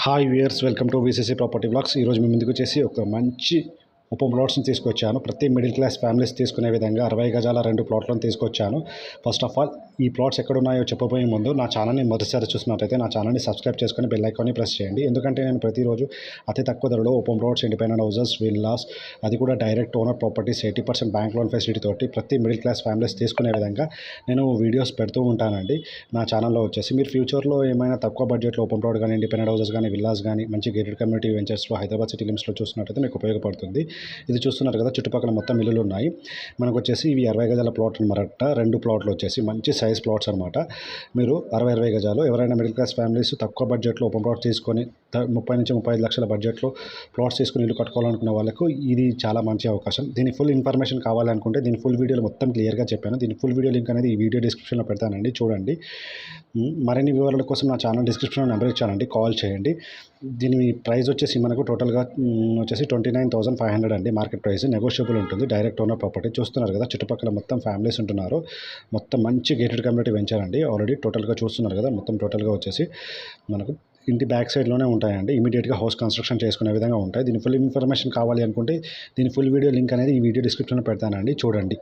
Hi viewers, welcome to VCC property blogs. ఈరోజు మీ ముందుకు వచ్చేసి ఒక మంచి ప్లాట్స్ని తీసుకొచ్చాను. ప్రతి మిడిల్ క్లాస్ ఫ్యామిలీస్ తీసుకునే విధంగా 60 గజాల 2 ప్లాట్లను తీసుకొచ్చాను. ఫస్ట్ ఆఫ్ ఆల్ ఈ ప్లాట్స్ ఎక్కడున్నాయో చెప్పబోయే ముందు నా ఛానల్ని మొదటిసారి చూసినట్టయితే నా ఛానల్ని సబ్స్క్రైబ్ చేసుకొని బెల్ ఐకాన్ని ప్రెస్ చేయండి. ఎందుకంటే నేను ప్రతిరోజు అతి తక్కువ ధరలో open plots, independent houses, villas, అది కూడా direct owner properties 80% bank loan facility తోటి ప్రతి మిడిల్ క్లాస్ ఫ్యామిలీస్ తీసుకునే విధంగా నేను వీడియోస్ పెడుతూ ఉంటానండి. నా ఛానల్లో వచ్చేసి మీరు ఫ్యూచర్లో ఏమైనా తక్కువ బడ్జెట్లో ఓపెన్ ప్లాట్ కానీ, ఇండిపెండెంట్ హౌసెస్ కానీ, విల్లాస్ కానీ మంచి గేటెడ్ కమ్యూనిటీ వెంచర్స్లో హైదరాబాద్ సిటీ లిమిట్స్లో చూసినట్టయితే మీకు ఉపయోగపడుతుంది. ఇది చూస్తున్నారు కదా, చుట్టుపక్కల మొత్తం ఇల్లులు ఉన్నాయి. మనకు వచ్చేసి ఇవి 60 గజాల ప్లాట్ అనమాట. 2 ప్లాట్లు వచ్చేసి మంచి సైజ్ ప్లాట్స్ అనమాట. మీరు 60 గజాలు ఎవరైనా మిడిల్ క్లాస్ ఫ్యామిలీస్ తక్కువ బడ్జెట్లో ఓపెన్ ప్లాట్ తీసుకొని 30 నుంచి 35 లక్షల బడ్జెట్లో ప్లాట్స్ తీసుకుని ఇల్లు కట్టుకోవాలనుకున్న వాళ్ళకు ఇది చాలా మంచి అవకాశం. దీని ఫుల్ ఇన్ఫర్మేషన్ కావాలనుకుంటే దీని ఫుల్ వీడియోలో మొత్తం క్లియర్గా చెప్పాను. దీని ఫుల్ వీడియో లింక్ అనేది ఈ వీడియో డిస్క్రిప్షన్లో పెడతానండి, చూడండి. మరిన్ని వివరాల కోసం నా ఛానల్ డిస్క్రిప్షన్లో నెంబర్ ఇచ్చానండి, కాల్ చేయండి. దీని ప్రైస్ వచ్చేసి మనకు టోటల్గా వచ్చేసి 29,500 అండి మార్కెట్ ప్రైస్. నెగోషియబుల్ ఉంటుంది. డైరెక్ట్ ఓనర్ ప్రాపర్టీ చూస్తున్నారు కదా, చుట్టుపక్కల మొత్తం ఫ్యామిలీస్ ఉంటున్నారు. మొత్తం మంచి గేటెడ్ కమ్యూనిటీ వెంచర్ అండి. ఆల్రెడీ టోటల్గా చూస్తున్నారు కదా, మొత్తం టోటల్గా వచ్చేసి మనకు ఇంటి బ్యాక్ సైడ్లోనే ఉంటాయండి. ఇమీడియట్గా హౌస్ కన్స్ట్రక్షన్ చేసుకునే విధంగా ఉంటాయి. దీని ఫుల్ ఇన్ఫర్మేషన్ కావాలి అనుకుంటే దీని ఫుల్ వీడియో లింక్ అనేది ఈ వీడియో డిస్క్రిప్షన్లో పెడతానండి, చూడండి.